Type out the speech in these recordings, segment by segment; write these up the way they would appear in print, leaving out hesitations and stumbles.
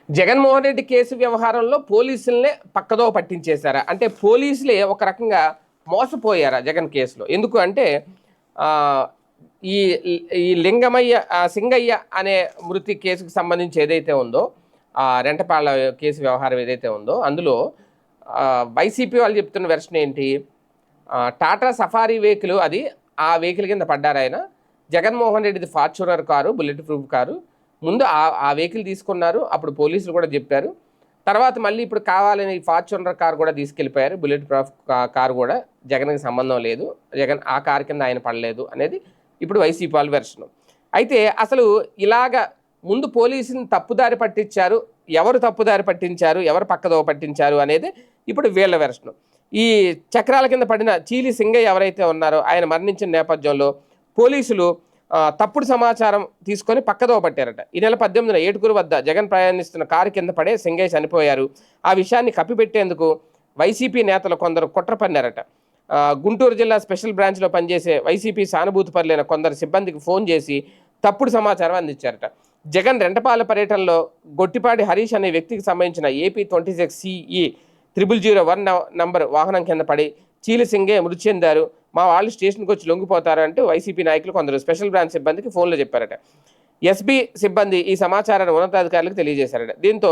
Jaganmohan Reddy case వ్యవహారంలో పోలీసులనే పక్కదో పట్టించేశారా? అంటే పోలీసులే ఒక రకంగా మోసపోయారా జగన్ కేసులో? ఎందుకు అంటే ఈ ఈ లింగమయ్య సింగయ్య అనే మృతి కేసుకు సంబంధించి ఏదైతే ఉందో, రెంటపాళ్ళ కేసు వ్యవహారం ఏదైతే ఉందో అందులో వైసీపీ వాళ్ళు చెప్తున్న వెర్షన్ ఏంటి? టాటా సఫారీ వెహికల్, అది ఆ వెహికల్ కింద పడ్డారు ఆయన. జగన్మోహన్ రెడ్డిది Fortuner car, bullet proof car. ముందు ఆ వెహికల్ తీసుకున్నారు, అప్పుడు పోలీసులు కూడా చెప్పారు. తర్వాత మళ్ళీ ఇప్పుడు కావాలని ఫార్చునర్ కారు కూడా తీసుకెళ్ళిపోయారు. బుల్లెట్ ప్రూఫ్ కారు కూడా జగన్కి సంబంధం లేదు, జగన్ ఆ కారు కింద ఆయన పడలేదు అనేది ఇప్పుడు వైసీపీ వాళ్ళ వెర్షన్. అయితే అసలు ఇలాగ ముందు పోలీసుని తప్పుదారి పట్టించారు, ఎవరు తప్పుదారి పట్టించారు, ఎవరు పక్కదో పట్టించారు అనేది ఇప్పుడు వీళ్ళ వెర్షన్. ఈ చక్రాల కింద పడిన చీలి సింగయ్య ఎవరైతే ఉన్నారో ఆయన మరణించిన నేపథ్యంలో పోలీసులు తప్పుడు సమాచారం తీసుకొని పక్కదో పట్టారట. ఈ నెల 18న ఏటుకూరు వద్ద జగన్ ప్రయాణిస్తున్న కారు కింద పడే సింగయ్య చనిపోయారు. ఆ విషయాన్ని కప్పిపెట్టేందుకు వైసీపీ నేతలు కొందరు కుట్ర పన్నారట. గుంటూరు జిల్లా స్పెషల్ బ్రాంచ్లో పనిచేసే వైసీపీ సానుభూతి పరులైన కొందరు సిబ్బందికి ఫోన్ చేసి తప్పుడు సమాచారం అందించారట. జగన్ రెంటపాల పర్యటనలో గొట్టిపాటి హరీష్ అనే వ్యక్తికి సంబంధించిన ఏపీ 26 CE 0001 నంబర్ వాహనం కింద పడి చీలి సింగయ్య మృతి చెందారు. మా వాళ్ళు స్టేషన్కి వచ్చి లొంగిపోతారు అంటూ వైసీపీ నాయకులు కొందరు స్పెషల్ బ్రాంచ్ సిబ్బందికి ఫోన్లో చెప్పారట. ఎస్బీ సిబ్బంది ఈ సమాచారాన్ని ఉన్నతాధికారులకు తెలియజేశారట. దీంతో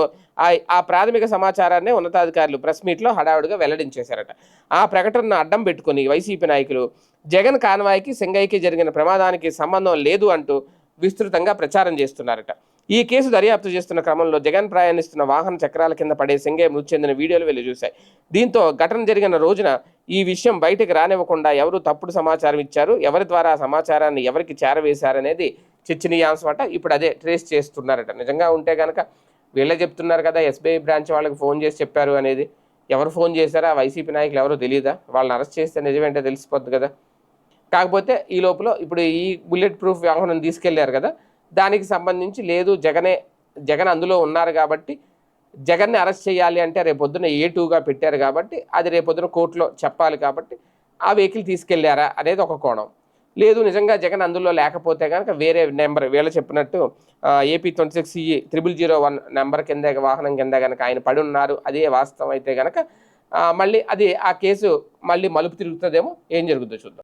ఆ ప్రాథమిక సమాచారాన్ని ఉన్నతాధికారులు ప్రెస్ మీట్లో హడావుడిగా వెల్లడించేశారట. ఆ ప్రకటనను అడ్డం పెట్టుకుని వైసీపీ నాయకులు జగన్ కాన్వాయ్కి సింగయ్యకి జరిగిన ప్రమాదానికి సంబంధం లేదు అంటూ విస్తృతంగా ప్రచారం చేస్తున్నారట. ఈ కేసు దర్యాప్తు చేస్తున్న క్రమంలో జగన్ ప్రయాణిస్తున్న వాహన చక్రాల కింద పడే సింగయ్య మృతి చెందిన వీడియోలు వెళ్లి చూశాయి. దీంతో ఘటన జరిగిన రోజున ఈ విషయం బయటకు రానివ్వకుండా ఎవరు తప్పుడు సమాచారం ఇచ్చారు, ఎవరి ద్వారా ఆ సమాచారాన్ని ఎవరికి చేరవేశారనేది చర్చనీయాంశం అట. ఇప్పుడు అదే ట్రేస్ చేస్తున్నారట. నిజంగా ఉంటే కనుక వీళ్ళే చెప్తున్నారు కదా, ఎస్బీఐ బ్రాంచ్ వాళ్ళకి ఫోన్ చేసి చెప్పారు అనేది. ఎవరు ఫోన్ చేశారో ఆ వైసీపీ నాయకులు ఎవరో తెలియదా? వాళ్ళని అరెస్ట్ చేస్తే నిజమేంటో తెలిసిపోద్ది కదా. కాకపోతే ఈ లోపల ఇప్పుడు ఈ బుల్లెట్ ప్రూఫ్ వాహనం తీసుకెళ్లారు కదా, దానికి సంబంధించి లేదు జగన్ అందులో ఉన్నారు కాబట్టి జగన్ని అరెస్ట్ చేయాలి అంటే రేపొద్దున A2గా పెట్టారు కాబట్టి అది రేపొద్దున కోర్టులో చెప్పాలి కాబట్టి ఆ వెహికల్ తీసుకెళ్లారా అనేది ఒక కోణం. లేదు నిజంగా జగన్ అందులో లేకపోతే కనుక వేరే నెంబర్ వీళ్ళు చెప్పినట్టు AP 26 CE 0001 నెంబర్ కింద వాహనం కింద కనుక ఆయన పడి ఉన్నారు, అదే వాస్తవం అయితే కనుక మళ్ళీ అది ఆ కేసు మళ్ళీ మలుపు తిరుగుతుందేమో, ఏం జరుగుతుందో చూద్దాం.